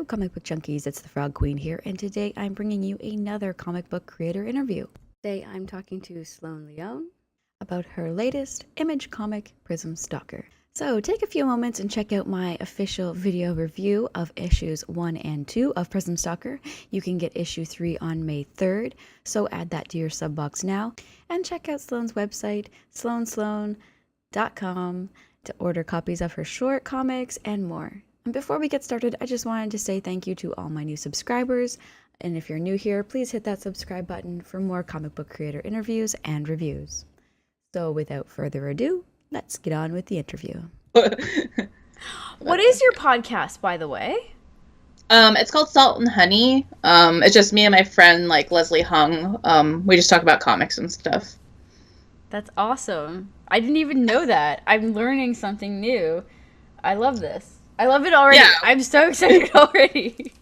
comic book junkies, it's the Frog Queen here, and today I'm bringing you another comic book creator interview. Today I'm talking to SLOANE LEONG about her latest Image comic, Prism Stalker. So take a few moments and check out my official video review of issues 1 and 2 of Prism Stalker. You can get issue 3 on May 3rd, so add that to your sub box now. And check out SLOANE's website, sloanesloan.com, to order copies of her short comics and more. And before we get started, I just wanted to say thank you to all my new subscribers. And if you're new here, please hit that subscribe button for more comic book creator interviews and reviews. So without further ado, let's get on with the interview. What is your podcast, by the way? It's called Salt and Honey. It's just me and my friend, Leslie Hung. We just talk about comics and stuff. That's awesome. I didn't even know that. I'm learning something new. I love this. I love it already. Yeah. I'm so excited already.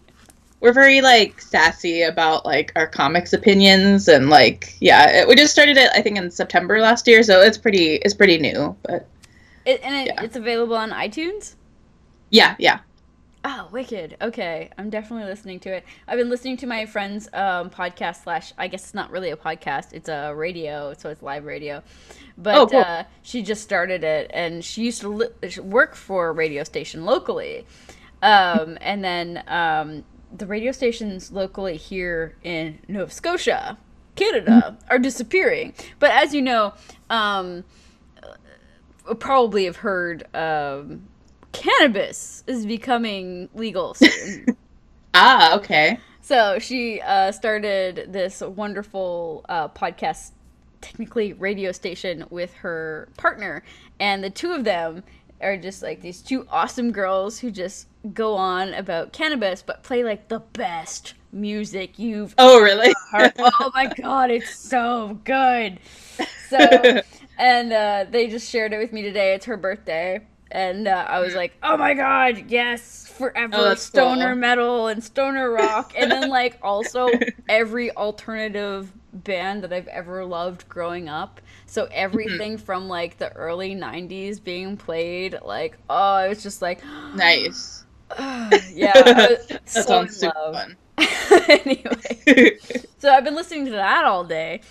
We're very, sassy about, our comics opinions, and, we just started it, I think, in September last year, so it's pretty new, but... It's available on iTunes? Yeah. Oh, wicked. Okay. I'm definitely listening to it. I've been listening to my friend's podcast / I guess it's not really a podcast. It's a radio, so it's live radio. But cool. She just started it, and she used to work for a radio station locally. And then the radio stations locally here in Nova Scotia, Canada, are disappearing. But as you know, probably have heard... cannabis is becoming legal soon. Okay. So she started this wonderful podcast, technically radio station, with her partner, and the two of them are just these two awesome girls who just go on about cannabis but play the best music you've really heard. Oh my god, it's so good. So and they just shared it with me today. It's her birthday. And I was like, oh my god, yes, forever stoner cool. Metal and stoner rock. And then, also every alternative band that I've ever loved growing up. So everything from, the early 90s being played, it was just nice. Yeah. That sounds super fun. Anyway. So I've been listening to that all day.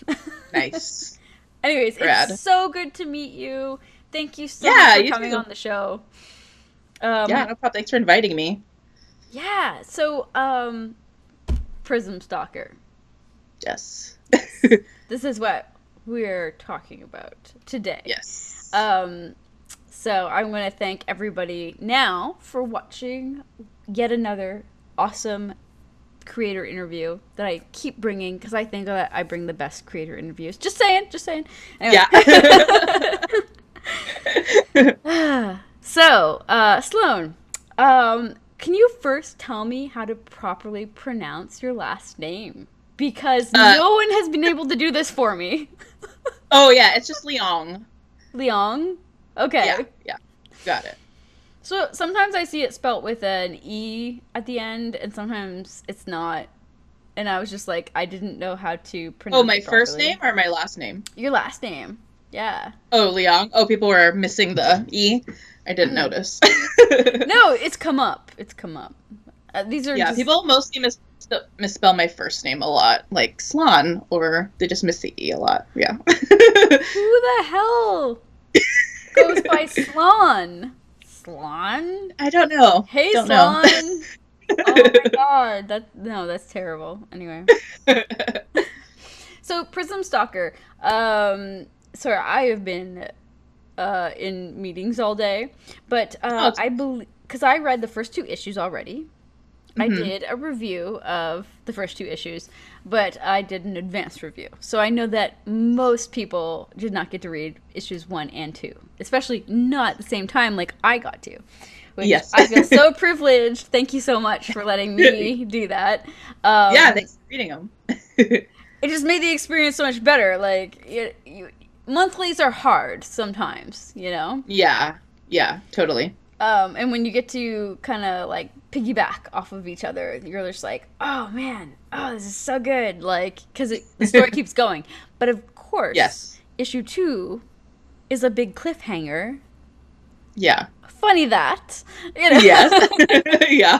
Nice. Anyways, Rad. It's so good to meet you. Thank you so much for coming on the show. No problem. Thanks for inviting me. Yeah. So, Prism Stalker. Yes. This is what we're talking about today. Yes. So I'm going to thank everybody now for watching yet another awesome creator interview that I keep bringing, because I think that I bring the best creator interviews. Just saying. Anyway. Yeah. So, Sloane, can you first tell me how to properly pronounce your last name? Because no one has been able to do this for me. Oh, yeah, it's just Leong. Leong? Okay. Yeah, got it. So, sometimes I see it spelt with an E at the end, and sometimes it's not. And I was just I didn't know how to pronounce it. Oh, my first name or my last name? Your last name. Yeah. Oh, Leong. Oh, people were missing the E. I didn't notice. No, it's come up. These are just... people mostly misspell my first name a lot, like Slon, or they just miss the E a lot. Yeah. Who the hell goes by Slon? Slon? I don't know. Hey, don't Slon. Oh my god. That's terrible. Anyway. So, Prism Stalker. Sorry, I have been in meetings all day, but I believe, because I read the first 2 issues already. Mm-hmm. I did a review of the first 2 issues, but I did an advanced review. So I know that most people did not get to read issues 1 and 2, especially not at the same time like I got to. Which yes. I feel so privileged. Thank you so much for letting me do that. Yeah, thanks for reading them. It just made the experience so much better. Monthlies are hard sometimes, you know? Yeah, totally. And when you get to kind of piggyback off of each other, you're just oh man, this is so good, because the story keeps going. But of course, yes. Issue 2 is a big cliffhanger. Yeah. Funny that, you know? Yes. Yeah.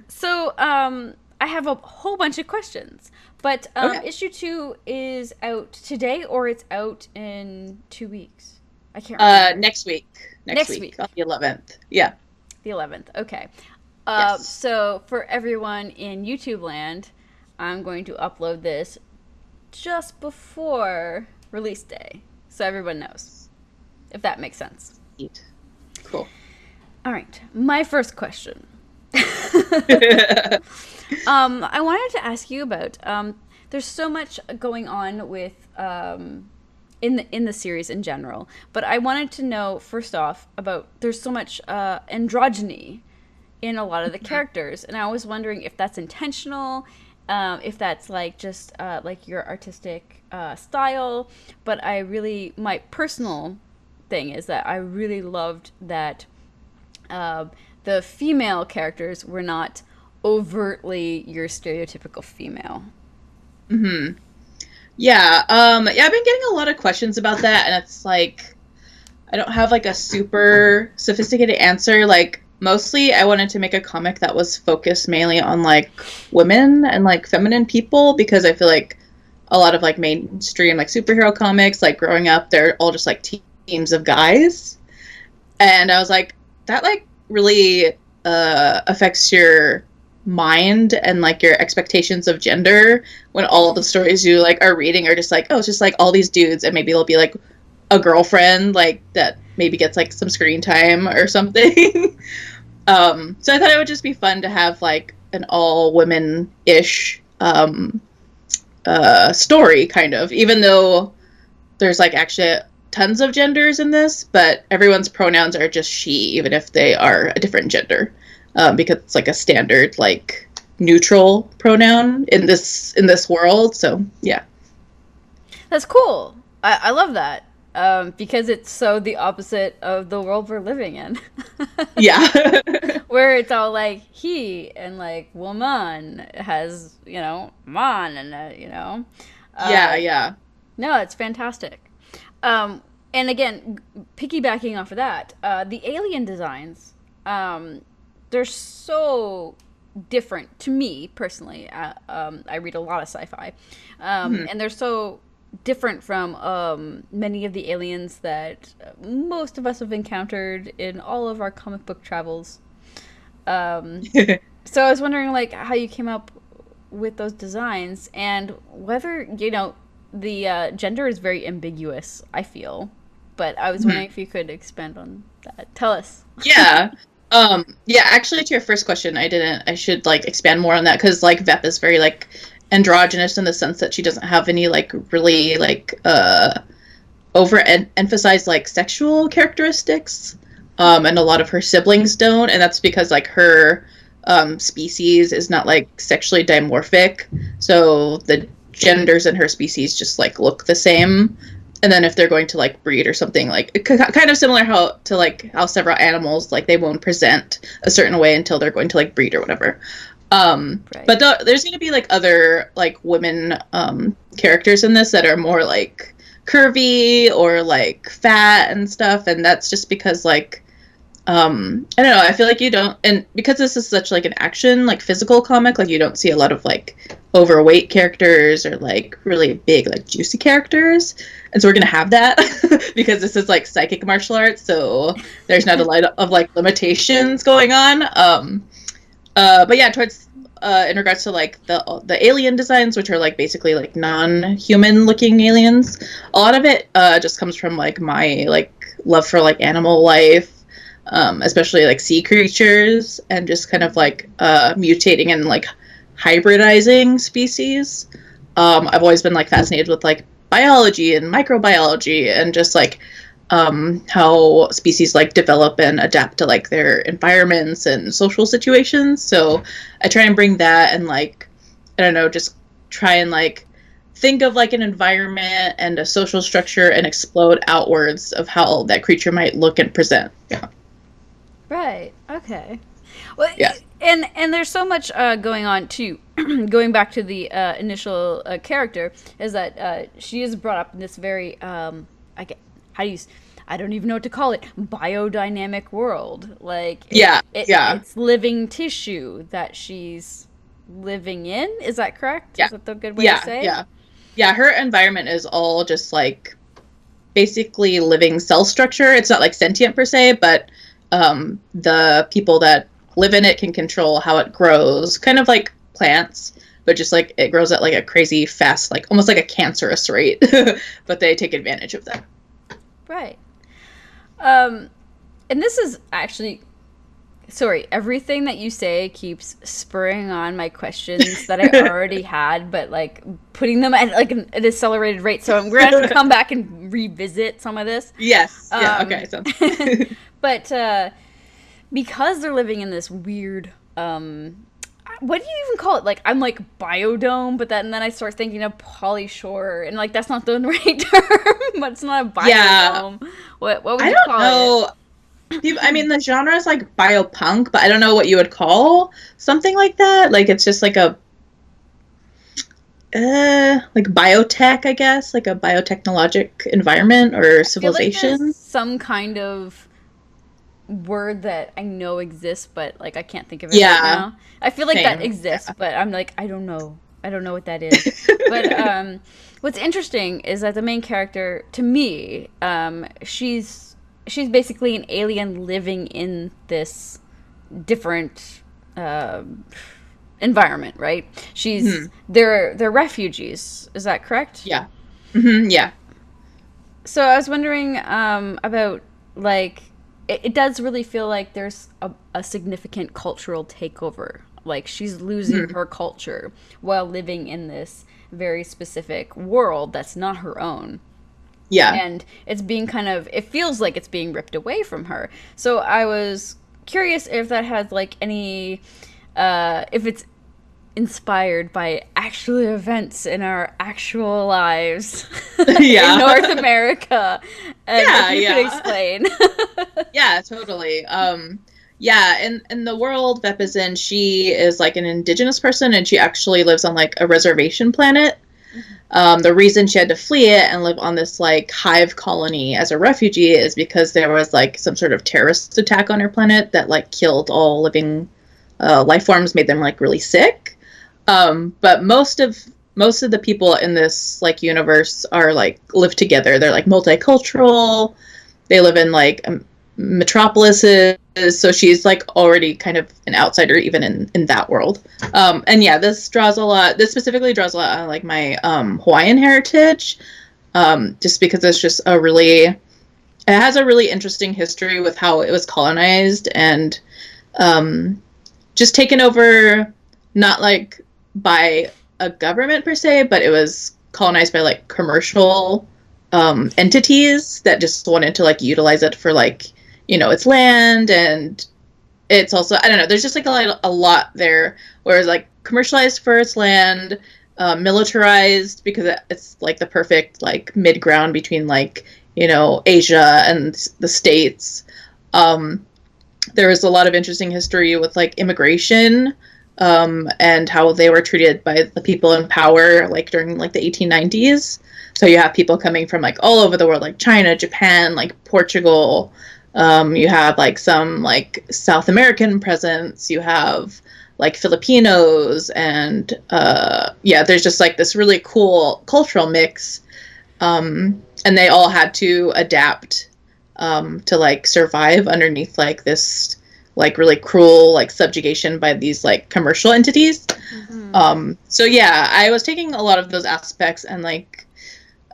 So, I have a whole bunch of questions, but Okay. issue 2 is out today, or it's out in 2 weeks. I can't remember. Next week. Next Next week week, on the 11th. Yeah. the 11th. Okay. Yes. So for everyone in YouTube land, I'm going to upload this just before release day, so everyone knows, if that makes sense. Neat. Cool. All right, my first question. I wanted to ask you about. There's so much going on with in the series in general, but I wanted to know first off about there's so much androgyny in a lot of the characters, and I was wondering if that's intentional, if that's like just like your artistic style. But my personal thing is that I really loved that the female characters were not overtly your stereotypical female. Yeah. Yeah, I've been getting a lot of questions about that, and it's like I don't have like a super sophisticated answer. Like mostly I wanted to make a comic that was focused mainly on like women and like feminine people because I feel like a lot of like mainstream like superhero comics like growing up they're all just like teams of guys. And I was like that like really affects your mind and like your expectations of gender when all the stories you like are reading are just like oh it's just like all these dudes and maybe there'll be like a girlfriend like that maybe gets like some screen time or something. So I thought it would just be fun to have like an all women ish story kind of even though there's like actually tons of genders in this but everyone's pronouns are just she even if they are a different gender because it's like a standard like neutral pronoun in this world so yeah. That's cool. I love that. Because it's so the opposite of the world we're living in. Yeah. Where it's all like he and like woman has, man and, Yeah. No, it's fantastic. And again, piggybacking off of that, the alien designs, they're so different to me personally. I read a lot of sci-fi, and they're so different from many of the aliens that most of us have encountered in all of our comic book travels. So I was wondering, like, how you came up with those designs and whether the gender is very ambiguous. I feel, but I was wondering if you could expand on that. Tell us. Yeah. Yeah, actually to your first question, I should like expand more on that because like Vep is very like androgynous in the sense that she doesn't have any like really like emphasized like sexual characteristics. And a lot of her siblings don't, and that's because like her species is not like sexually dimorphic. So the genders in her species just like look the same. And then if they're going to like breed or something like kind of similar how several animals like they won't present a certain way until they're going to like breed or whatever. Right. But there's going to be like other like women characters in this that are more like curvy or like fat and stuff, and that's just because like I don't know, I feel like you don't, and because this is such like an action like physical comic, like you don't see a lot of like overweight characters or like really big like juicy characters, and so we're gonna have that because this is like psychic martial arts, so there's not a lot of like limitations going on. But yeah, towards in regards to like the alien designs, which are like basically like non-human looking aliens, a lot of it just comes from like my like love for like animal life, especially like sea creatures, and just kind of like mutating and like hybridizing species. I've always been like fascinated with like biology and microbiology and just like how species like develop and adapt to like their environments and social situations. So I try and bring that and like, I don't know, just try and like think of like an environment and a social structure and explode outwards of how that creature might look and present. Yeah. Right. Okay. Well, Yeah. And there's so much going on too. Going back to the initial character, is that she is brought up in this very I don't even know what to call it, biodynamic world. Like, Yeah. it's living tissue that she's living in. Is that correct? Yeah. Is that the good way to say it? Yeah, her environment is all just like basically living cell structure. It's not like sentient per se, but the people that live in it can control how it grows, kind of like plants, but just like it grows at like a crazy fast, like almost like a cancerous rate. But they take advantage of that. Right. And this is actually, sorry, everything that you say keeps spurring on my questions that I already had, but like putting them at like an accelerated rate. So I'm going to have to come back and revisit some of this. Yes. Yeah. Okay. So. But because they're living in this weird, what do you even call it? Like, I'm like biodome, but then I start thinking of polyshore, and like that's not the right term, but it's not a biodome. Yeah. What would I you don't call know. it? I mean, the genre is like biopunk, but I don't know what you would call something like that. Like, it's just like a, like biotech, I guess, like a biotechnologic environment or civilization. I feel like some kind of word that I know exists, but like I can't think of it right now. I feel like that exists, but I'm like, I don't know what that is. But what's interesting is that the main character, to me, she's basically an alien living in this different environment, right? They're refugees. Is that correct? Yeah. Mm-hmm, yeah. So I was wondering about, like, it does really feel like there's a significant cultural takeover. Like, she's losing her culture while living in this very specific world that's not her own. Yeah. And it's being it feels like it's being ripped away from her. So I was curious if that has, like, any, if it's inspired by actual events in our actual lives in North America. And if you could explain. Yeah, totally. In the world Vep is in, she is like an indigenous person, and she actually lives on like a reservation planet. The reason she had to flee it and live on this like hive colony as a refugee is because there was like some sort of terrorist attack on her planet that like killed all living life forms, made them like really sick. But most of the people in this like universe are like live together. They're like multicultural. They live in like metropolises. So she's like already kind of an outsider even in that world. And yeah, this specifically draws a lot on like my Hawaiian heritage. Just because it's just it has a really interesting history with how it was colonized and just taken over, not like by a government per se, but it was colonized by like commercial entities that just wanted to like utilize it for like, you know, its land. And it's also, I don't know, there's just like a lot there where it's like commercialized for its land, militarized because it's like the perfect like mid ground between like, you know, Asia and the States. There was a lot of interesting history with like immigration and how they were treated by the people in power like during like the 1890s. So you have people coming from like all over the world, like China, Japan, like Portugal. You have like some like South American presence. You have like Filipinos, and there's just like this really cool cultural mix. And they all had to adapt to like survive underneath like this like really cruel like subjugation by these like commercial entities. So yeah, I was taking a lot of those aspects and like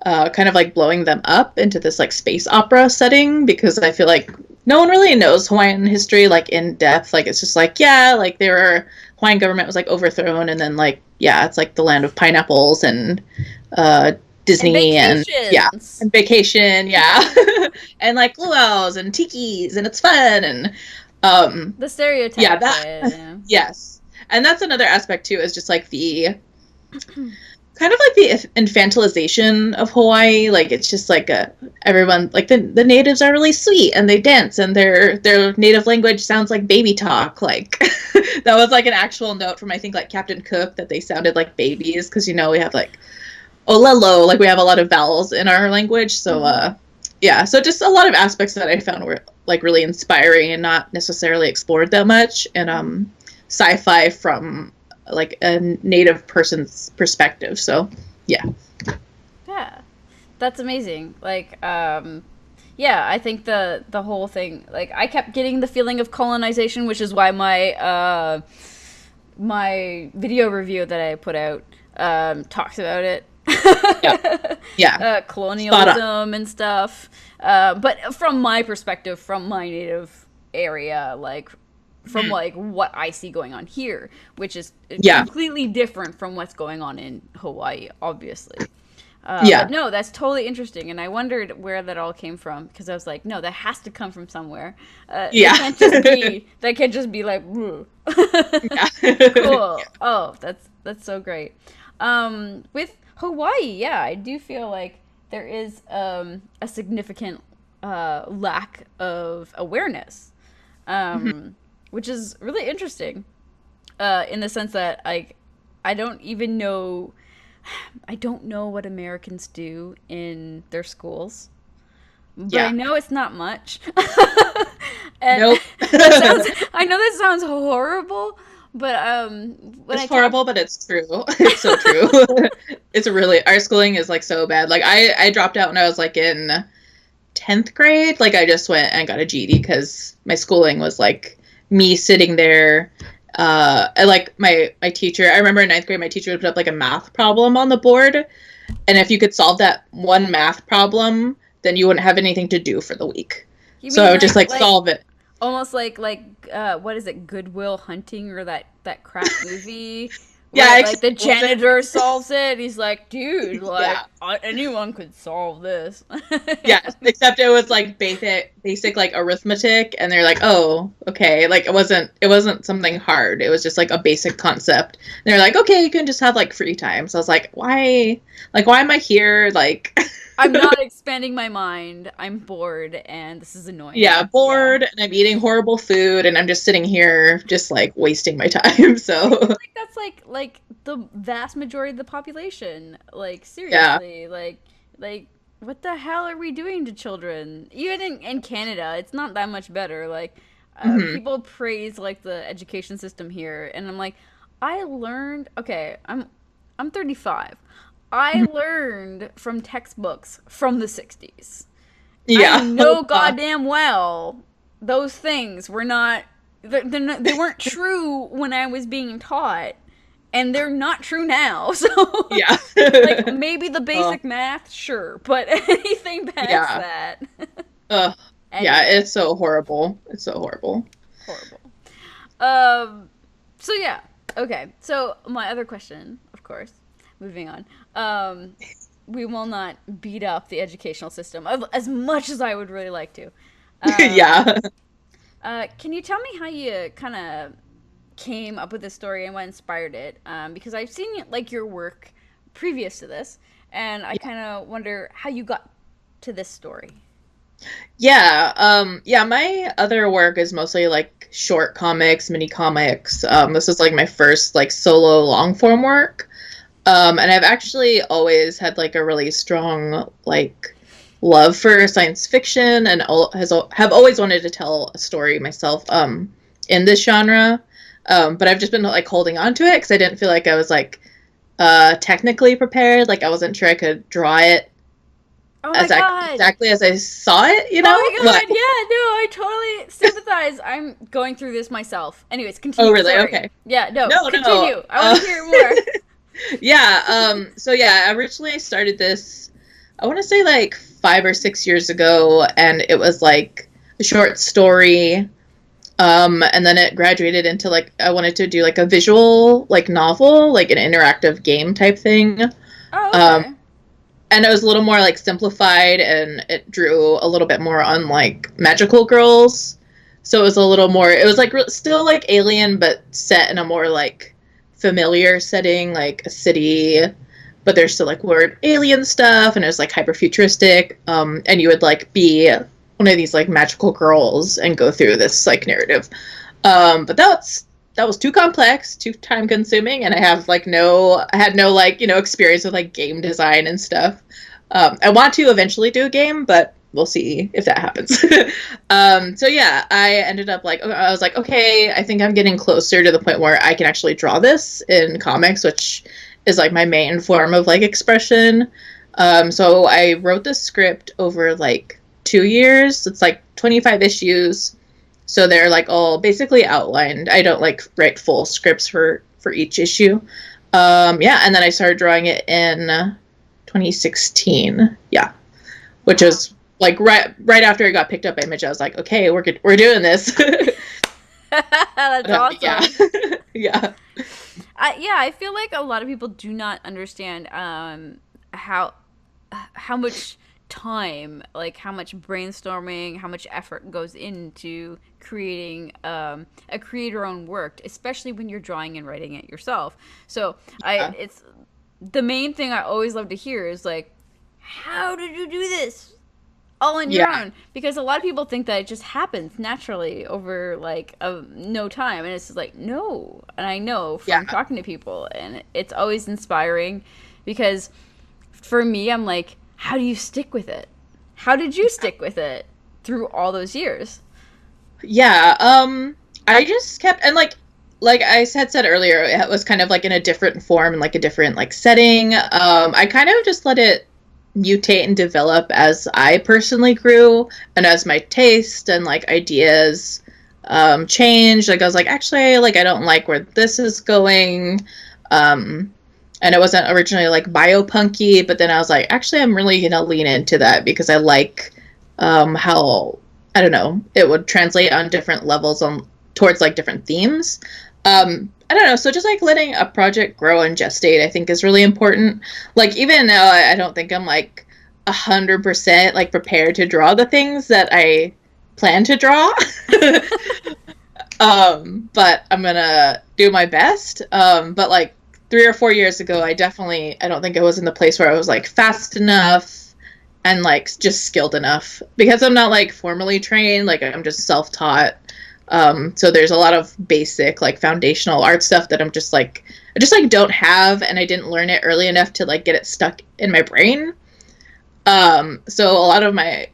kind of like blowing them up into this like space opera setting, because I feel like no one really knows Hawaiian history like in depth. Like it's just like, yeah, like Hawaiian government was like overthrown, and then like, yeah, it's like the land of pineapples and Disney and vacation, and like luau's and tikis, and it's fun, and the stereotype. Yes. And that's another aspect too, is just like the kind of like the infantilization of Hawaii. Like it's just like everyone, like the natives are really sweet and they dance and their native language sounds like baby talk. Like that was like an actual note from I think like Captain Cook, that they sounded like babies, because you know we have like olelo, like we have a lot of vowels in our language. So yeah, so just a lot of aspects that I found were like really inspiring and not necessarily explored that much, and sci-fi from like a native person's perspective. So yeah. Yeah, that's amazing. Like, yeah, I think the whole thing, like, I kept getting the feeling of colonization, which is why my video review that I put out talks about it. Yeah. Yeah. Colonialism and stuff. But from my perspective, from my native area, like from like what I see going on here, which is completely different from what's going on in Hawaii, obviously. But no, that's totally interesting, and I wondered where that all came from, because I was like, no, that has to come from somewhere. That can't just be like, cool. Oh, that's so great. With Hawaii, yeah, I do feel like there is a significant lack of awareness, which is really interesting, in the sense that like I don't know what Americans do in their schools, but I know it's not much. And nope. I know that sounds horrible, but it's horrible, but it's true. It's so true. It's really, our schooling is like so bad. Like I dropped out when I was like in 10th grade. Like I just went and got a GED because my schooling was like me sitting there. Like my teacher, I remember in 9th grade, my teacher would put up like a math problem on the board, and if you could solve that one math problem, then you wouldn't have anything to do for the week. So I would just like solve it. Almost like what is it, Good Will Hunting, or that crap movie? Yeah, like the janitor solves it. He's like, dude, like anyone could solve this. Yeah, except it was like basic like arithmetic, and they're like, oh, okay, like it wasn't something hard. It was just like a basic concept. And they're like, okay, you can just have like free time. So I was like, why am I here? Like, I'm not expanding my mind. I'm bored, and this is annoying. Yeah, bored, and I'm eating horrible food, and I'm just sitting here, just like wasting my time. So like that's like the vast majority of the population. Like seriously, like what the hell are we doing to children? Even in Canada, it's not that much better. Like people praise like the education system here, and I'm like, I learned. Okay, I'm 35. I learned from textbooks from the 60s. Yeah. I know goddamn well those things were not, they weren't true when I was being taught, and they're not true now. So yeah. Like maybe the basic math, sure, but anything past that. Yeah, it's so horrible. It's so horrible. Horrible. So yeah. Okay. So my other question, of course, moving on. We will not beat up the educational system as much as I would really like to. Yeah. Can you tell me how you kind of came up with this story and what inspired it? Because I've seen like your work previous to this, and I kind of wonder how you got to this story. Yeah. Yeah, my other work is mostly like short comics, mini comics. This is like my first like solo long form work. And I've actually always had like a really strong like love for science fiction, and have always wanted to tell a story myself in this genre. But I've just been like holding on to it because I didn't feel like I was like technically prepared. Like I wasn't sure I could draw it exactly as I saw it, you know? Oh my god, yeah, no, I totally sympathize. I'm going through this myself. Anyways, continue. Oh, really? Sorry. Okay. Yeah, no, continue. No. I want to hear more. Yeah, so yeah, originally I started this, I want to say like 5 or 6 years ago, and it was like a short story, and then it graduated into like, I wanted to do like a visual like novel, like an interactive game type thing. Oh, okay. And it was a little more like simplified, and it drew a little bit more on like magical girls, so it was a little more, it was like still like Alien, but set in a more like familiar setting, like a city, but there's still like weird alien stuff, and it was like hyper futuristic, and you would like be one of these like magical girls and go through this like narrative, but that was too complex, too time consuming, and I had no like, you know, experience with like game design and stuff. I want to eventually do a game, but we'll see if that happens. So yeah, I ended up like, I was like, okay, I think I'm getting closer to the point where I can actually draw this in comics, which is like my main form of like expression. So I wrote the script over like 2 years. It's like 25 issues. So they're like all basically outlined. I don't like write full scripts for each issue. Yeah, and then I started drawing it in 2016. Yeah, which was like right after it got picked up by Image. I was like, okay, we're doing this. That's awesome. Yeah. Yeah. I feel like a lot of people do not understand how much time, like how much brainstorming, how much effort goes into creating a creator-owned work, especially when you're drawing and writing it yourself. So it's the main thing I always love to hear is like, how did you do this all on your own? Because a lot of people think that it just happens naturally over like no time, and it's just like, no. And I know from talking to people, and it's always inspiring because for me, I'm like, how do you stick with it? How did you stick with it through all those years? Yeah, I just kept, and like I had said earlier, it was kind of like in a different form and like a different like setting. I kind of just let it mutate and develop as I personally grew and as my taste and like ideas changed. Like I was like, actually, like I don't like where this is going. And it wasn't originally like biopunky, but then I was like, actually, I'm really gonna lean into that because I like how, I don't know, it would translate on different levels towards like different themes. I don't know. So just like letting a project grow and gestate, I think is really important. Like even now, I don't think I'm like 100% like prepared to draw the things that I plan to draw. But I'm gonna do my best. But like 3 or 4 years ago, I don't think I was in the place where I was like fast enough and like just skilled enough because I'm not like formally trained. Like I'm just self-taught. So there's a lot of basic like foundational art stuff that I just like don't have, and I didn't learn it early enough to like get it stuck in my brain. So a lot of my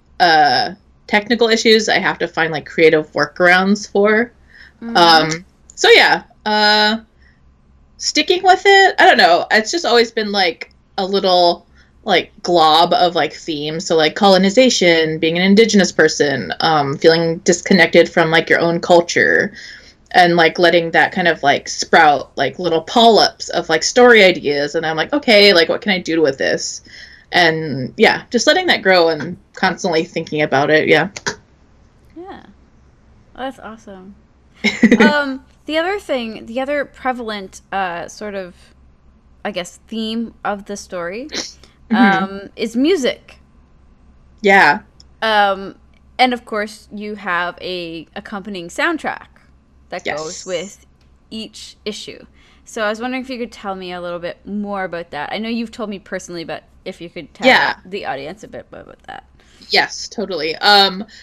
technical issues I have to find like creative workarounds for. So yeah, sticking with it, I don't know. It's just always been like a little like glob of like themes. So like colonization, being an indigenous person, feeling disconnected from like your own culture, and like letting that kind of like sprout like little polyps of like story ideas. And I'm like, okay, like what can I do with this? And yeah, just letting that grow and constantly thinking about it. Yeah. Yeah. Oh, that's awesome. The other prevalent sort of, I guess, theme of the story is music. Yeah. And of course, you have a accompanying soundtrack that goes with each issue. So I was wondering if you could tell me a little bit more about that. I know you've told me personally, but if you could tell the audience a bit more about that. Yes, totally.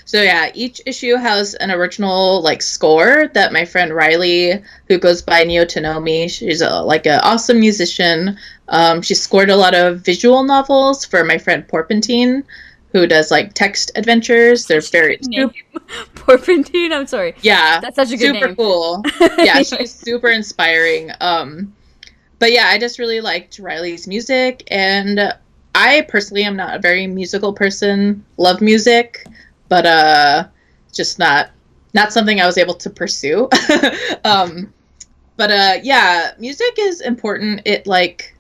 So yeah, each issue has an original like score that my friend Riley, who goes by Neo Tonomi, she's like an awesome musician. She scored a lot of visual novels for my friend Porpentine, who does like text adventures. They're very Porpentine. I'm sorry. Yeah, that's such a good name. Super cool. Yeah, she's super inspiring. But yeah, I just really liked Riley's music, and I personally am not a very musical person. Love music, but just not something I was able to pursue. But yeah, music is important. It like,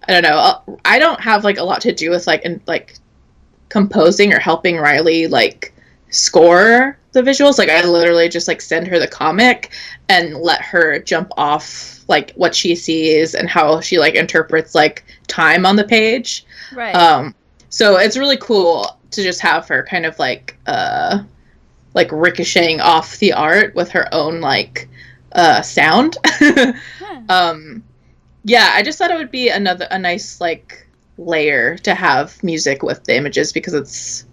I don't know. I don't have like a lot to do with like composing or helping Riley like score the visuals. Like I literally just like send her the comic and let her jump off like what she sees and how she like interprets like time on the page. Right. So it's really cool to just have her kind of like ricocheting off the art with her own like sound. Yeah, I just thought it would be a nice like layer to have music with the images, because it's,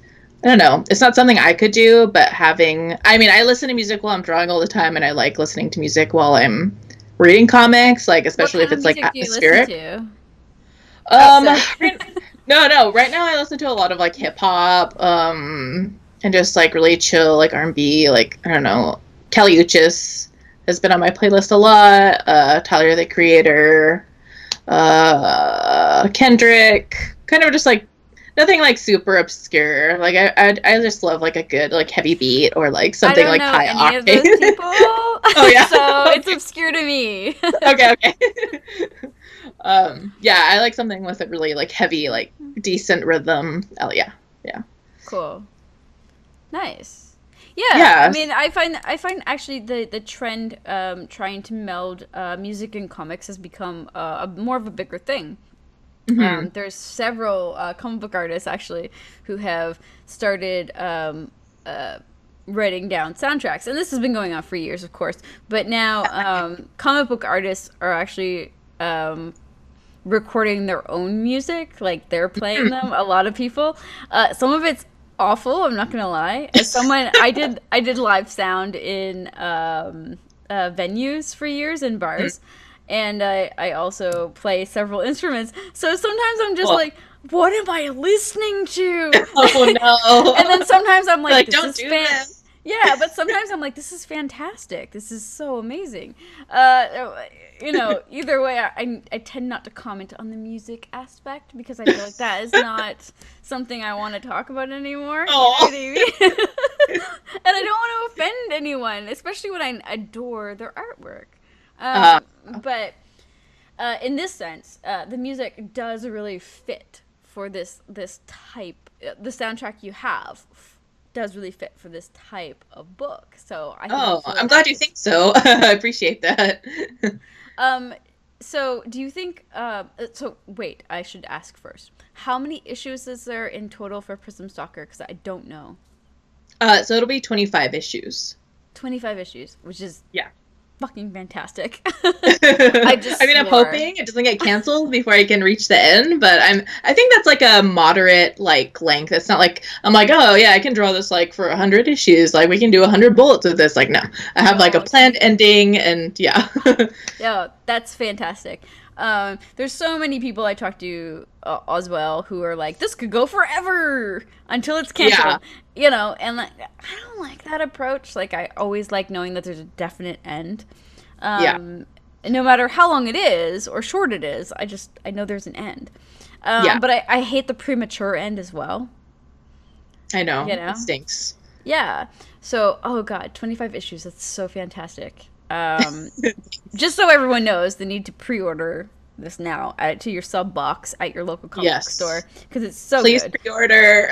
I don't know, it's not something I could do, but I listen to music while I'm drawing all the time, and I like listening to music while I'm reading comics, like especially if it's like atmospheric. No. Right now I listen to a lot of like hip hop, and just like really chill, like R&B, like I don't know. Kelly Uchis has been on my playlist a lot. Tyler the Creator, Kendrick, kind of just like nothing like super obscure. Like I just love like a good like heavy beat or like something like high octane. I don't know any of those people. Oh yeah, so okay. It's obscure to me. Okay. Yeah, I like something with a really like heavy, like decent rhythm. Oh yeah. Cool. Nice. Yeah. Yeah. I mean, I find actually the trend trying to meld music and comics has become more of a bigger thing. Mm-hmm. There's several comic book artists actually who have started writing down soundtracks, and this has been going on for years, of course. But now comic book artists are actually recording their own music, like they're playing them. A lot of people. Some of it's awful. I'm not gonna lie. As someone, I did live sound in venues for years in bars. And I also play several instruments. So sometimes I'm just like, what am I listening to? Oh no. And then sometimes I'm like don't do this. Yeah, but sometimes I'm like, this is fantastic. This is so amazing. Either way, I tend not to comment on the music aspect because I feel like that is not something I want to talk about anymore. Oh. You know what I mean? And I don't want to offend anyone, especially when I adore their artwork. But in this sense, the music does really fit for this type. The soundtrack you have does really fit for this type of book. So I think I'm glad you think so. I appreciate that. So do you think? So wait, I should ask first. How many issues is there in total for Prism Stalker? Because I don't know. So it'll be 25 issues. 25 issues, which is fucking fantastic. I'm hoping it doesn't get canceled before I can reach the end, but I think that's like a moderate like length. It's not like I'm like, oh yeah, I can draw this like for 100 issues, like we can do 100 bullets with this. Like no, I have like a planned ending, and yeah. Yeah, that's fantastic. There's so many people I talk to as well who are like, this could go forever until it's canceled. Yeah. And like, I don't like that approach. Like, I always like knowing that there's a definite end. No matter how long it is or short it is, I know there's an end. But I hate the premature end as well. I know. It stinks. Yeah. So, oh god, 25 issues. That's so fantastic. Just so everyone knows, they need to pre-order this now. Add it to your sub box at your local comic book store because it's so Please good. Pre-order.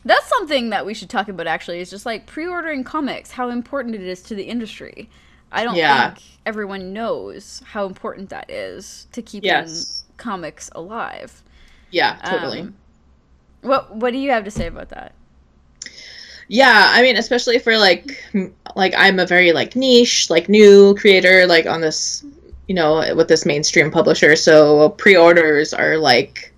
That's something that we should talk about. Actually, is just like pre-ordering comics. How important it is to the industry. I don't think everyone knows how important that is to keeping comics alive. Yeah, totally. What do you have to say about that? Yeah, I mean, especially for like I'm a very like niche, like new creator, like on this, with this mainstream publisher. So pre-orders are like,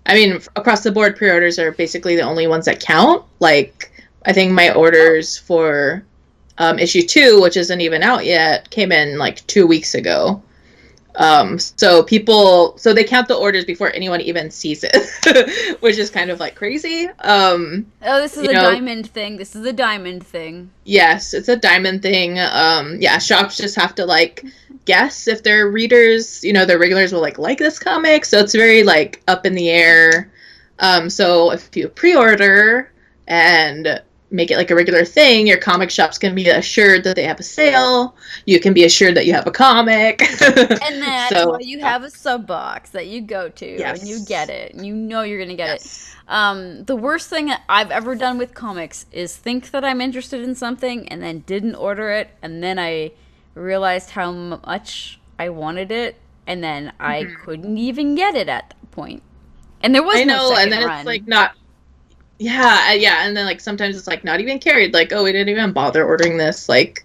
I mean, across the board, pre-orders are basically the only ones that count. Like, I think my orders for issue 2, which isn't even out yet, came in like 2 weeks ago. So they count the orders before anyone even sees it, which is kind of like crazy. This is a diamond thing. This is a diamond thing. Yes, it's a diamond thing. Shops just have to like guess if their readers, their regulars will like this comic. So it's very like up in the air. So if you pre-order and make it like a regular thing, your comic shop's can be assured that they have a sale. You can be assured that you have a comic. And that's why you have a sub box that you go to and you get it. And you're going to get it. The worst thing I've ever done with comics is think that I'm interested in something and then didn't order it. And then I realized how much I wanted it. And then I couldn't even get it at that point. And there was no second and then run. It's like not... Yeah, and then like sometimes it's like not even carried. Like, oh, we didn't even bother ordering this. Like,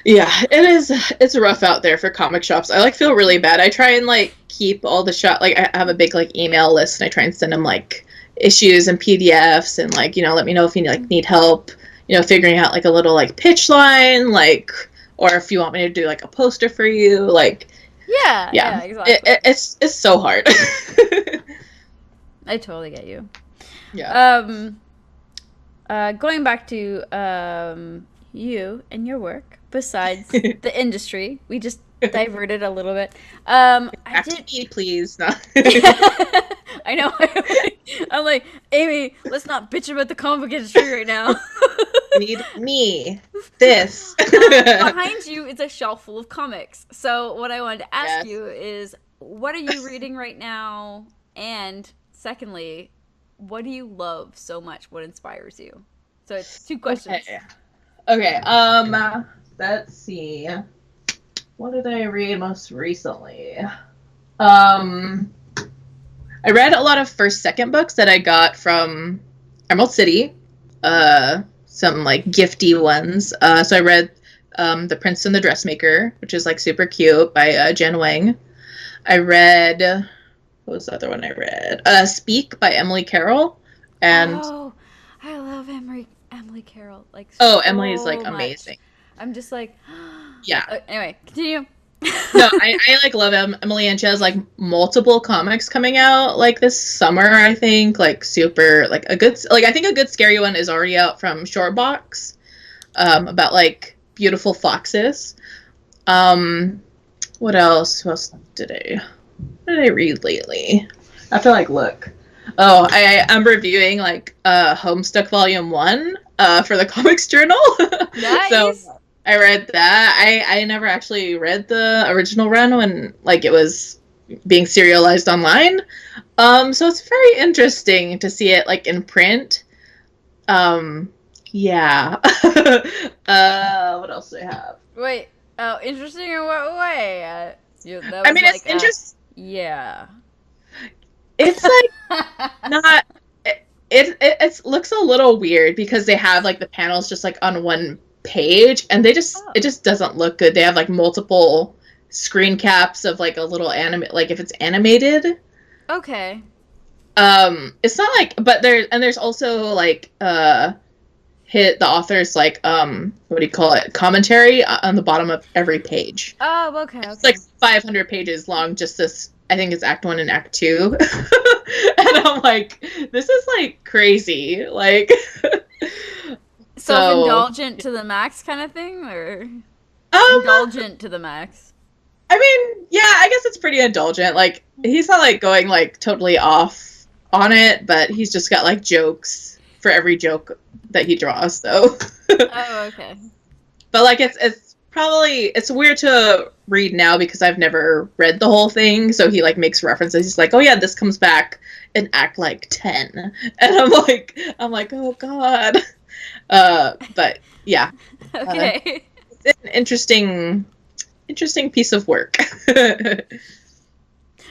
yeah, it's rough out there for comic shops. I like feel really bad. I try and like keep all the like I have a big like email list and I try and send them like issues and PDFs and like let me know if you like need help. Figuring out like a little like pitch line, like, or if you want me to do like a poster for you, like. Yeah, exactly. It's so hard. I totally get you. Yeah. Going back to you and your work, besides the industry, we just diverted a little bit. I Back to me, please. No. I know. I'm like, Amy, let's not bitch about the comic book industry right now. You need me. This. Behind you is a shelf full of comics. So what I wanted to ask Yes. you is, what are you reading right now? And secondly, what do you love so much? What inspires you? So it's 2 questions. Okay. Let's see. What did I read most recently? I read a lot of second books that I got from Emerald City. Some like gifty ones. So I read The Prince and the Dressmaker, which is like super cute by Jen Wang. I read, what was the other one I read? Speak by Emily Carroll. And I love Emily Carroll. Like, Emily is like much. amazing. I'm just like, Yeah. Anyway, continue. No, I like love Emily, and she has like multiple comics coming out like this summer. I think like super like a good I think a good scary one is already out from Shortbox, about like beautiful foxes. What else? What else did I read lately? I have to like look. Oh, I'm reviewing like Homestuck Volume 1 for the Comics Journal. Nice. So I read that. I never actually read the original run when like it was being serialized online. So it's very interesting to see it like in print. Yeah. What else do I have? Wait. Oh, interesting in what way? I mean, it's interesting. Yeah. It's like not. It looks a little weird because they have like the panels just like on one page, and it just doesn't look good. They have like multiple screen caps of like a little like if it's animated. Okay. It's not like, but there's also like the author's like what do you call it, commentary on the bottom of every page. Oh, okay. It's like 500 pages long, just this. I think it's Act 1 and Act 2. And I'm like, this is like crazy. Like self-indulgent to the max kind of thing, or indulgent to the max? I mean, yeah, I guess it's pretty indulgent. Like, he's not like going like totally off on it, but he's just got like jokes for every joke that he draws. So Oh, okay. But like it's probably, it's weird to read now because I've never read the whole thing. So he like makes references. He's like, oh yeah, this comes back in Act like 10, and I'm like, oh god. But yeah. Okay. It's an interesting piece of work.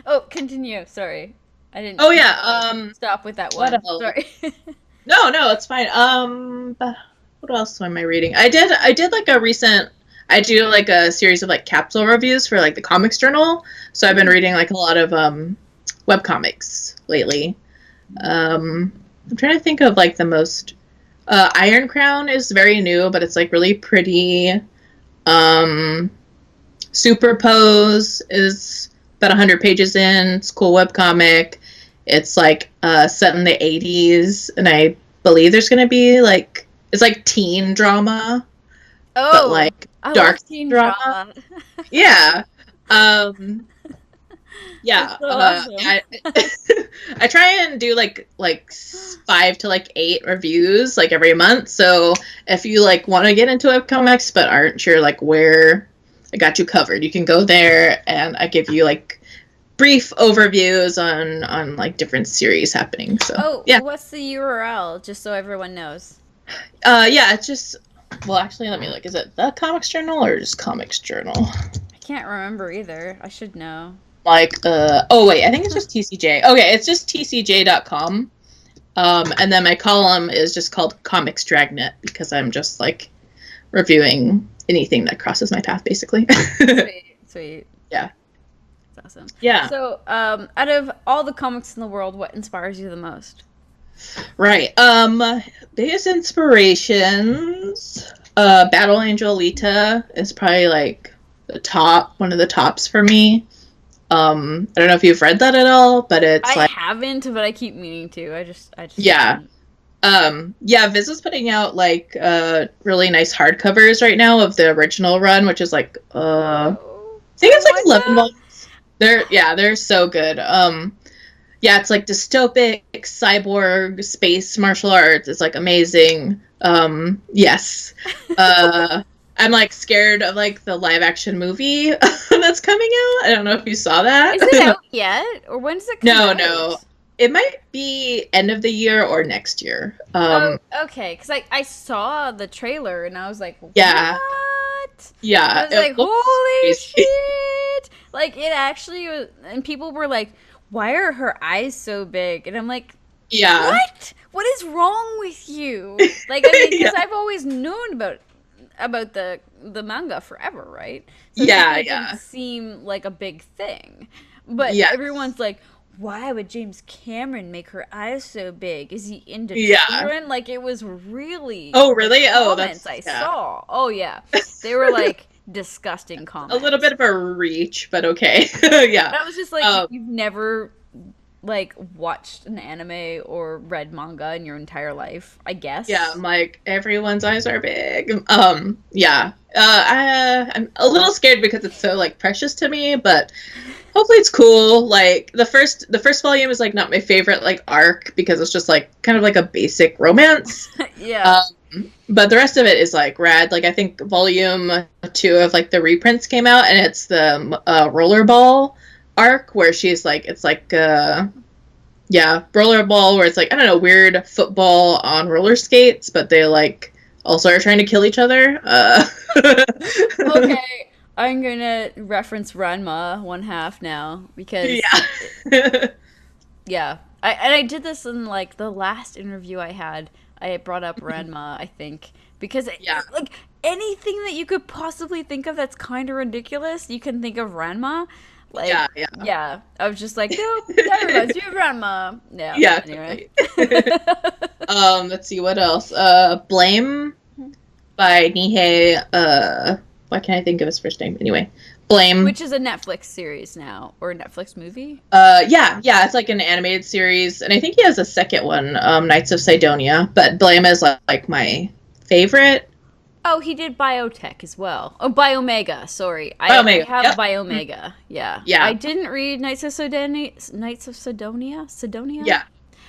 Oh, continue. Sorry, I didn't. Oh yeah. Stop with that what one. else? Sorry. No, it's fine. What else am I reading? I did like a recent. I do like a series of like capsule reviews for like the Comics Journal. So I've been reading like a lot of webcomics lately. I'm trying to think of like the most. Iron Crown is very new, but it's like really pretty. Superpose is about 100 pages in. It's a cool webcomic. It's like set in the 80s, and I believe there's going to be like, it's like teen drama, but like dark teen drama. Yeah. Yeah. So awesome. I try and do like 5 to like 8 reviews like every month. So if you like want to get into webcomics but aren't sure like where, I got you covered. You can go there, and I give you like brief overviews on like different series happening. So yeah. What's the URL, just so everyone knows? Yeah, it's just, well, actually, let me look. Is it the Comics Journal or just Comics Journal? I can't remember either. I should know. Like, oh wait, I think it's just TCJ. Okay, it's just tcj.com. And then my column is just called Comics Dragnet because I'm just like reviewing anything that crosses my path, basically. Sweet. Yeah. That's awesome. Yeah. So, out of all the comics in the world, what inspires you the most? Right. Biggest inspirations. Battle Angel Alita is probably like one of the tops for me. I don't know if you've read that at all, but it's I like, haven't, but I keep meaning to. I just yeah. haven't. Yeah, Viz is putting out like really nice hardcovers right now of the original run, which is like I Oh, think I it's like want 11 that. volumes. They're so good. Yeah, it's like dystopic, cyborg, space martial arts. It's like amazing. Yes. I'm like scared of like the live action movie that's coming out. I don't know if you saw that. Is it out yet, or when does it come No, out? no. It might be end of the year or next year. Oh, okay. Because I saw the trailer and I was like, Yeah. what? I Yeah, was it like, looks holy crazy. shit! Like it actually was, and people were like, why are her eyes so big? And I'm like, Yeah. what? What is wrong with you? Like, I mean, because Yeah. I've always known about the manga forever, right? So it just Yeah, didn't yeah. seem like a big thing. But Yes. everyone's like, why would James Cameron make her eyes so big? Is he into Yeah. children? Like it was really Oh, the really? Oh, comments that's I yeah. saw. Oh yeah. They were like disgusting A little comments. bit of a reach, but okay. Yeah. But I was just like, Um, you've never like watched an anime or read manga in your entire life, I yeah, I'm guess. like everyone's eyes are big. Yeah. I'm a little scared because it's so like precious to me, but hopefully it's cool. Like the first volume is like not my favorite like arc because it's just like kind of like a basic romance. Yeah. But the rest of it is like rad. Like I think volume 2 of like the reprints came out, and it's the rollerball arc where she's like it's like yeah, rollerball where it's like I don't know, weird football on roller skates, but they like also are trying to kill each other. Okay, I'm gonna reference Ranma one half now because Yeah. yeah, I did this in like the last interview I had. I brought up Ranma, I think, because Yeah. like anything that you could possibly think of that's kind of ridiculous, you can think of Ranma. Like, Yeah, yeah. yeah, I was just like, nope, that reminds me of Ranma. Yeah. Yeah, Anyway. totally. Let's see what else. Blame by Nihei. Why can't I think of his first name? Anyway, Blame. Which is a Netflix series now or a Netflix movie. Yeah, it's like an animated series, and I think he has a second one, Knights of Sidonia. But Blame is like my favorite. Oh, he did Biotech as well. Oh, Biomega. Sorry, I Biomega. have Yep. Biomega. Yeah, I Yeah. didn't read Knights of Sidonia. Knights of Sidonia. Sidonia. Yeah.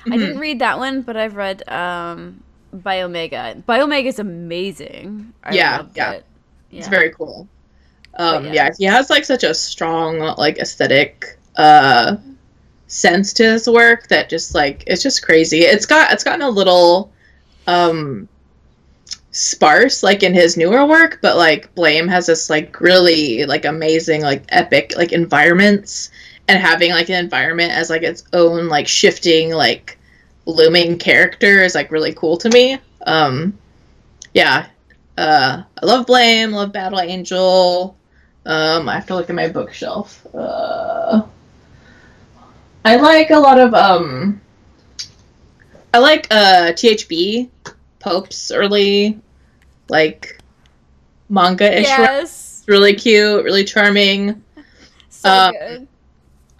I didn't Hmm. read that one, but I've read Biomega. Biomega is amazing. I Yeah. loved Yeah. it. It's Yeah, very cool. but yeah. Yeah, he has like such a strong like aesthetic sense to his work that just like it's just crazy. It's gotten a little um sparse like in his newer work, but like Blame has this like really like amazing like epic like environments, and having like an environment as like its own like shifting like looming character is like really cool to me. Yeah. I love Blame, love Battle Angel. I have to look at my bookshelf. I like a lot of I like THB Pope's early like manga-ish run. Yes, It's really cute, really charming. so Um, good.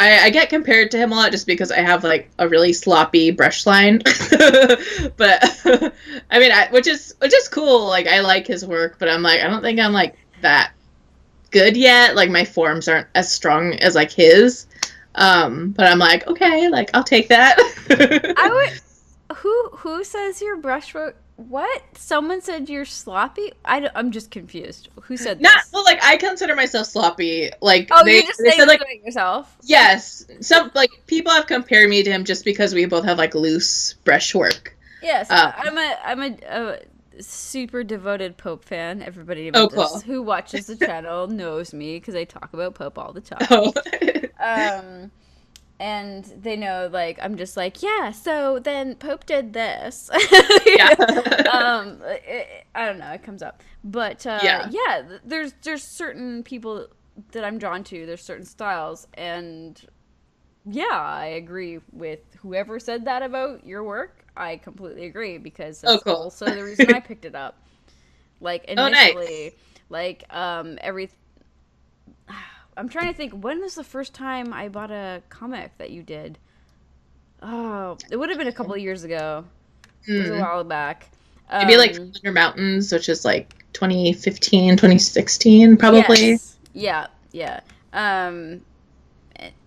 I get compared to him a lot just because I have like a really sloppy brush line, but I mean, which is cool. Like I like his work, but I'm like I don't think I'm like that good yet. Like my forms aren't as strong as like his. But I'm like okay, like I'll take that. I would. Who says your brushstroke? What? Someone said you're sloppy. I'm just confused. Who said Not this? well, like I consider myself sloppy. Like Oh, they you're just they saying said this like about yourself. yes, some like people have compared me to him just because we both have like loose brushwork. Yes, Um, I'm a super devoted Pope fan. Everybody oh, cool. who watches the channel knows me because I talk about Pope all the time. Oh, Um, and they know like I'm just like yeah. So then Pope did this. yeah, I don't know. It comes up, but yeah. yeah. There's certain people that I'm drawn to. There's certain styles, and yeah, I agree with whoever said that about your work. I completely agree because Oh, that's cool. also the reason I picked it up. Like Oh, initially, nice. like every I'm trying to think. When was the first time I bought a comic that you did? Oh, it would have been a couple of years ago. It was a while back. Maybe like Thunder Mountains, which is like 2015, 2016, probably. Yes. Yeah. Yeah.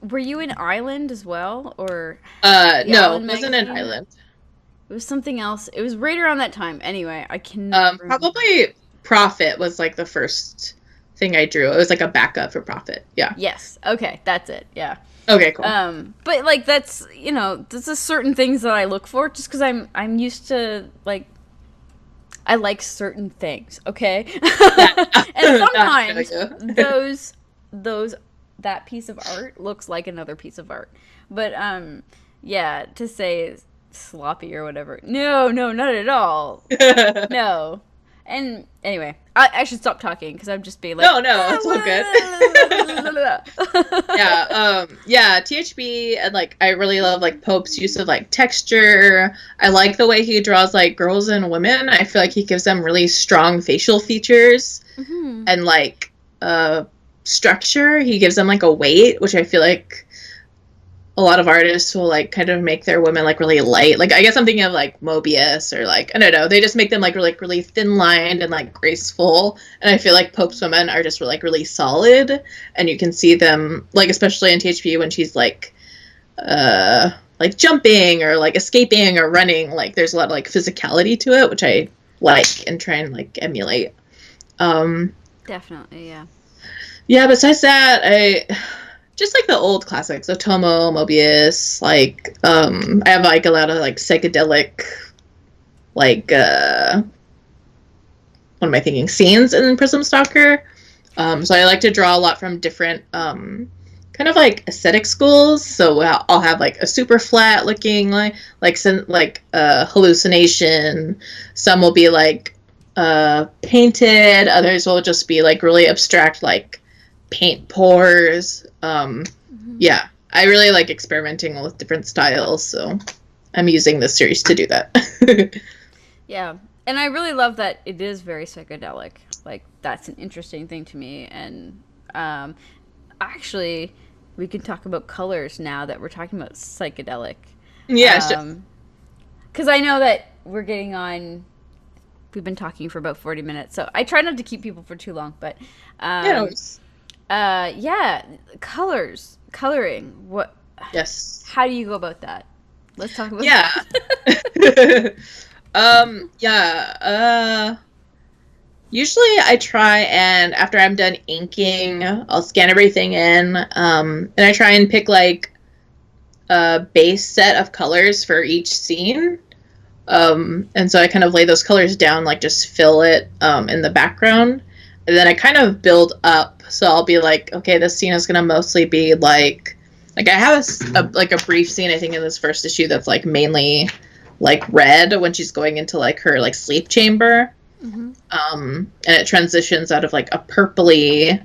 Were you in Island as well, or No, it wasn't an island. It was something else. It was right around that time. Anyway, I cannot remember. Probably Profit was like the first thing I drew. It was like a backup for Profit. Yeah. Yes. Okay, that's it. Yeah. Okay, cool. But like that's there's just certain things that I look for just because I'm used to like I like certain things. Okay. And sometimes that piece of art looks like another piece of art. But yeah, to say sloppy or whatever. No, not at all. No. And anyway, I should stop talking because I'm just being like, no, it's all good. Yeah, THB, and like I really love like Pope's use of like texture. I like the way he draws like girls and women. I feel like he gives them really strong facial features and like structure. He gives them like a weight, which I feel like a lot of artists will like kind of make their women like really light. Like I guess I'm thinking of like Mobius or like I don't know. They just make them like really thin lined and like graceful. And I feel like Pope's women are just really solid. And you can see them like especially in THP when she's like jumping or like escaping or running. Like there's a lot of like physicality to it, which I like and try and like emulate. Definitely, yeah. Yeah. Besides that, I just like the old classics, Otomo, Mobius, like I have like a lot of like psychedelic like what am I thinking? Scenes in Prism Stalker. So I like to draw a lot from different kind of like aesthetic schools. So I'll have like a super flat looking like hallucination. Some will be like painted, others will just be like really abstract like paint pours. Yeah, I really like experimenting with different styles, so I'm using this series to do that. Yeah, and I really love that it is very psychedelic. Like that's an interesting thing to me. And actually, we can talk about colors now that we're talking about psychedelic. Yeah, sure. Because I know that we're getting on. We've been talking for about 40 minutes, so I try not to keep people for too long. But yeah, coloring. What? Yes. How do you go about that? Let's talk about that. Usually I try and after I'm done inking, I'll scan everything in, and I try and pick like a base set of colors for each scene. And so I kind of lay those colors down, like just fill it in the background. And then I kind of build up. So I'll be like, okay, this scene is going to mostly be like I have a brief scene, I think, in this first issue that's like mainly like red when she's going into like her like sleep chamber. And it transitions out of like a purpley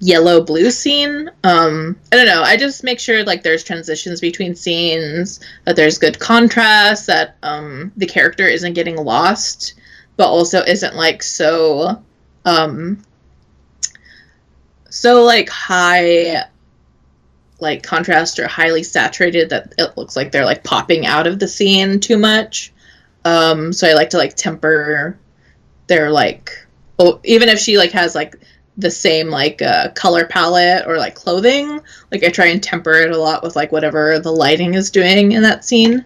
yellow blue scene. I don't know. I just make sure like there's transitions between scenes, that there's good contrast, that the character isn't getting lost, but also isn't like so like high like contrast or highly saturated that it looks like they're like popping out of the scene too much. So I like to like temper their like even if she like has like the same like color palette or like clothing, like I try and temper it a lot with like whatever the lighting is doing in that scene.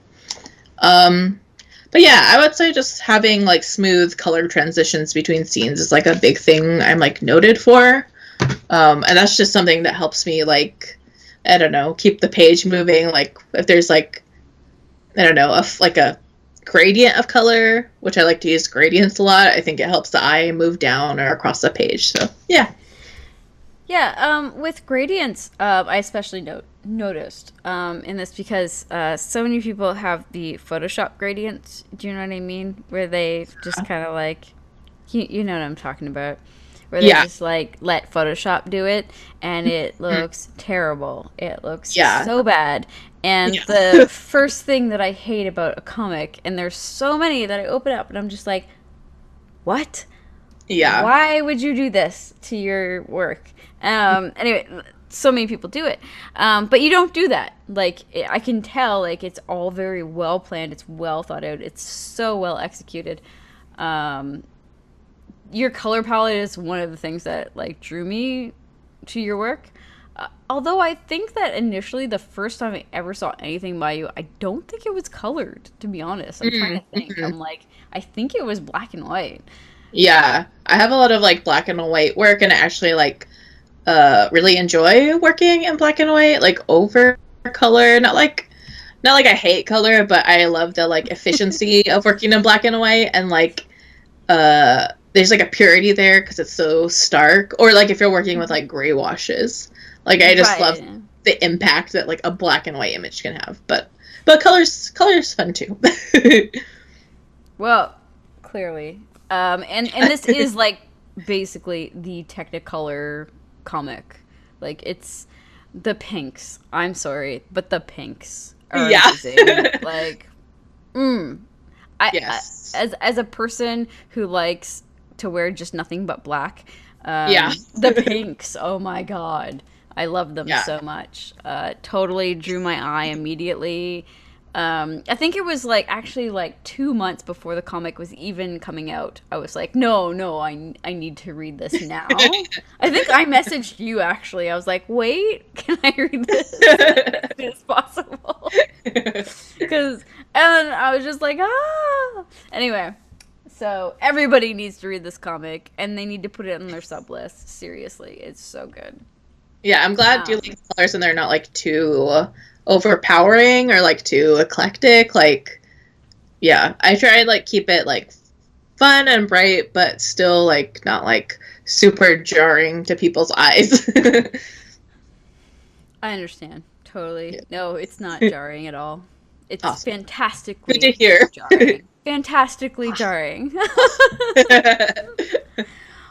But yeah, I would say just having like smooth color transitions between scenes is like a big thing I'm like noted for. And that's just something that helps me like, I don't know, keep the page moving. Like if there's like, I don't know, like a gradient of color, which I like to use gradients a lot. I think it helps the eye move down or across the page. So yeah. Yeah, with gradients, I especially noticed in this because so many people have the Photoshop gradients. Do you know what I mean? Where they just kind of like, you know what I'm talking about. Where they just like let Photoshop do it, and it looks terrible. It looks so bad. And the first thing that I hate about a comic, and there's so many that I open up and I'm just like, what? Yeah. Why would you do this to your work? Anyway, so many people do it. But you don't do that. Like, I can tell, like, it's all very well planned. It's well thought out. It's so well executed. Your color palette is one of the things that, like, drew me to your work. Although I think that initially, the first time I ever saw anything by you, I don't think it was colored, to be honest. I'm trying to think. I'm like, I think it was black and white. Yeah. I have a lot of, like, black and white work, and I actually, like, really enjoy working in black and white, like, over color. Not like I hate color, but I love the, like, efficiency of working in black and white, and, like, there's, like, a purity there because it's so stark. Or, like, if you're working with, like, gray washes. Like, I just love the impact that, like, a black and white image can have. But color's fun, too. Well, clearly. And this is, like, basically the Technicolor comic. Like, it's the pinks. I'm sorry, but the pinks are amazing. Like, Yes. As a person who likes to wear just nothing but black, the pinks, oh my god. I love them so much. Totally drew my eye immediately. I think it was actually 2 months before the comic was even coming out. I was like, no, I need to read this now. I think I messaged you actually. I was like, wait, can I read this as soon as possible? And I was just like, ah. Anyway, so everybody needs to read this comic, and they need to put it on their sub list. Seriously, it's so good. Yeah, I'm glad you like the colors and they're not too overpowering or too eclectic. I try and keep it fun and bright, but still not super jarring to people's eyes. I understand totally. Yeah. No, it's not jarring at all. It's awesome. Fantastically good to hear. Jarring. Fantastically jarring.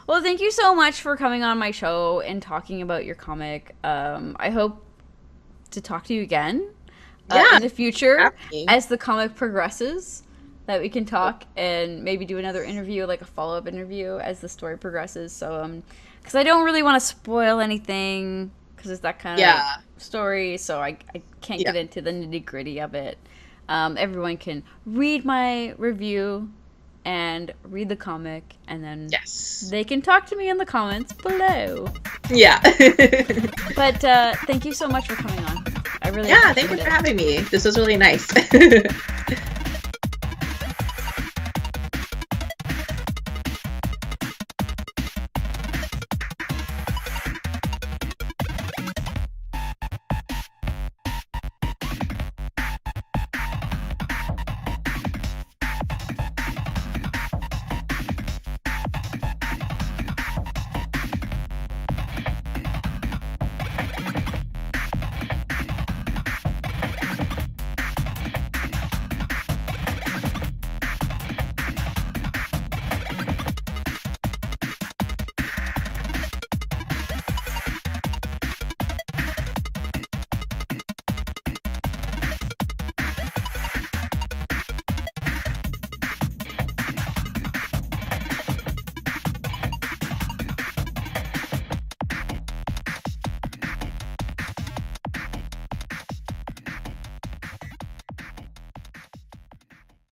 Well, thank you so much for coming on my show and talking about your comic. I hope to talk to you again in the future as the comic progresses, that we can talk and maybe do another interview, a follow-up interview as the story progresses. So, because I don't really want to spoil anything because it's that kind of story, so I can't get into the nitty-gritty of it. Everyone can read my review and read the comic, and then they can talk to me in the comments below. Yeah. But thank you so much for coming on. I really thank you for having me. This was really nice.